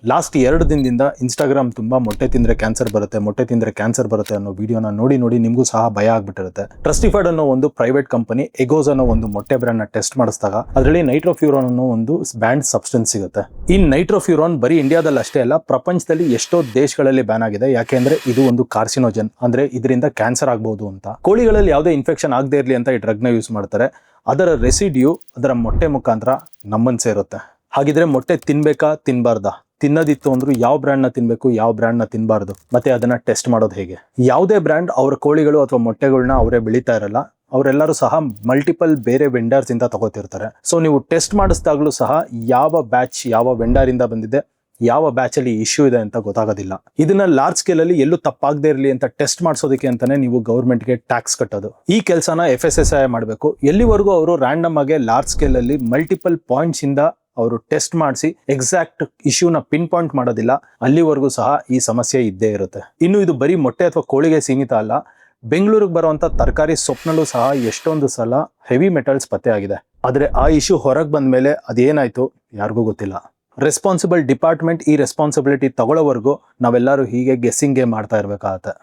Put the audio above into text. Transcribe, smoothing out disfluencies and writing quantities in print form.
Last 2 ದಿನದಿಂದ Instagram ತುಂಬಾ ಮೊಟ್ಟೆ ತಿಂದ್ರೆ ಕ್ಯಾನ್ಸರ್ ಬರುತ್ತೆ ಅನ್ನೋ ವಿಡಿಯೋನ ನೋಡಿ ನಿಮಗೂ ಸಹ ಭಯ ಆಗ್ಬಿಟ್ಟಿರುತ್ತೆ. ಟ್ರಸ್ಟಿಫೈಡ್ ಅನ್ನೋ ಒಂದು ಪ್ರೈವೇಟ್ ಕಂಪನಿ ಎಗೋಸ್ ಅನ್ನೋ ಒಂದು ಮೊಟ್ಟೆ ಬ್ರ್ಯಾಂಡ್ ನ ಟೆಸ್ಟ್ ಮಾಡಿಸಿದಾಗ ಅದರಲ್ಲಿ ನೈಟ್ರೋಫ್ಯೂರಾನ್ ಅನ್ನೋ ಒಂದು ಬ್ಯಾನ್ ಸಬ್ಸ್ಟೆನ್ಸ್ ಸಿಗುತ್ತೆ. ಈ ನೈಟ್ರೋಫ್ಯೂರಾನ್ ಬರೀ ಇಂಡಿಯಾದಲ್ಲಿ ಅಷ್ಟೇ ಅಲ್ಲ, ಪ್ರಪಂಚದಲ್ಲಿ ಎಷ್ಟೋ ದೇಶಗಳಲ್ಲಿ ಬ್ಯಾನ್ ಆಗಿದೆ. ಯಾಕೆಂದ್ರೆ ಇದು ಒಂದು ಕಾರ್ಸಿನೋಜನ್, ಅಂದ್ರೆ ಇದರಿಂದ ಕ್ಯಾನ್ಸರ್ ಆಗಬಹುದು ಅಂತ. ಕೋಳಿಗಳಲ್ಲಿ ಯಾವುದೇ ಇನ್ಫೆಕ್ಷನ್ ಆಗದೆ ಇರಲಿ ಅಂತ ಈ ಡ್ರಗ್ ನ ಯೂಸ್ ಮಾಡ್ತಾರೆ. ಅದರ ರೆಸಿಡ್ಯೂ ಅದರ ಮೊಟ್ಟೆ ಮುಖಾಂತರ ನಮ್ಮನ್ನು ಸೇರುತ್ತೆ. ಹಾಗಿದ್ರೆ ಮೊಟ್ಟೆ ತಿನ್ಬೇಕಾ ತಿನ್ಬಾರ್ದಾ? ತಿನ್ನೋದಿತ್ತು ಅಂದ್ರೂ ಯಾವ ಬ್ರ್ಯಾಂಡ್ ನ ತಿನ್ಬೇಕು, ಯಾವ ಬ್ರ್ಯಾಂಡ್ ನ ತಿನ್ಬಾರ್ದು, ಮತ್ತೆ ಅದನ್ನ ಟೆಸ್ಟ್ ಮಾಡೋದು ಹೇಗೆ? ಯಾವುದೇ ಬ್ರ್ಯಾಂಡ್ ಅವ್ರ ಕೋಳಿಗಳು ಅಥವಾ ಮೊಟ್ಟೆಗಳನ್ನ ಅವರೇ ಬೆಳೀತಾ ಇರಲ್ಲ. ಅವರೆಲ್ಲರೂ ಸಹ ಮಲ್ಟಿಪಲ್ ಬೇರೆ ವೆಂಡರ್ಸ್ ಇಂದ ತಗೋತಿರ್ತಾರೆ. ಸೊ ನೀವು ಟೆಸ್ಟ್ ಮಾಡಿಸಿದಾಗ್ಲೂ ಸಹ ಯಾವ ಬ್ಯಾಚ್ ಯಾವ ವೆಂಡರ್ ಇಂದ ಬಂದಿದೆ, ಯಾವ ಬ್ಯಾಚ್ ಅಲ್ಲಿ ಇಶ್ಯೂ ಇದೆ ಅಂತ ಗೊತ್ತಾಗೋದಿಲ್ಲ. ಇದನ್ನ ಲಾರ್ಜ್ ಸ್ಕೇಲ್ ಅಲ್ಲಿ ಎಲ್ಲೂ ತಪ್ಪಾಗದೇ ಇರಲಿ ಅಂತ ಟೆಸ್ಟ್ ಮಾಡಿಸೋದಕ್ಕೆ ಅಂತಾನೆ ನೀವು ಗವರ್ಮೆಂಟ್ ಗೆ ಟ್ಯಾಕ್ಸ್ ಕಟ್ಟೋದು. ಈ ಕೆಲಸನ FSSAI ಮಾಡಬೇಕು. ಎಲ್ಲಿವರೆಗೂ ಅವರು ರ್ಯಾಂಡಮ್ ಆಗಿ ಲಾರ್ಜ್ ಸ್ಕೇಲ್ ಅಲ್ಲಿ ಮಲ್ಟಿಪಲ್ ಪಾಯಿಂಟ್ಸ್ ಇಂದ ಅವರು ಟೆಸ್ಟ್ ಮಾಡಿಸಿ ಎಕ್ಸಾಕ್ಟ್ ಇಶ್ಯೂನ ಪಿನ್ ಪಾಯಿಂಟ್ ಮಾಡೋದಿಲ್ಲ, ಅಲ್ಲಿವರೆಗೂ ಸಹ ಈ ಸಮಸ್ಯೆ ಇದ್ದೇ ಇರುತ್ತೆ. ಇನ್ನು ಇದು ಬರೀ ಮೊಟ್ಟೆ ಅಥವಾ ಕೋಳಿಗೆ ಸೀಮಿತ ಅಲ್ಲ. ಬೆಂಗಳೂರಿಗೆ ಬರುವಂತ ತರಕಾರಿ ಸೊಪ್ನಲ್ಲೂ ಸಹ ಎಷ್ಟೊಂದು ಸಲ ಹೆವಿ ಮೆಟಲ್ಸ್ ಪತ್ತೆ ಆಗಿದೆ. ಆದ್ರೆ ಆ ಇಶ್ಯೂ ಹೊರಗೆ ಬಂದ ಮೇಲೆ ಅದೇನಾಯ್ತು ಯಾರಿಗೂ ಗೊತ್ತಿಲ್ಲ. ರೆಸ್ಪಾನ್ಸಿಬಲ್ ಡಿಪಾರ್ಟ್ಮೆಂಟ್ ಈ ರೆಸ್ಪಾನ್ಸಿಬಿಲಿಟಿ ತಗೊಳ್ಳೋವರೆಗೂ ನಾವೆಲ್ಲರೂ ಹೀಗೆ ಗೆಸ್ಸಿಂಗ್ ಗೇಮ್ ಮಾಡ್ತಾ ಇರ್ಬೇಕಾಗತ್ತೆ.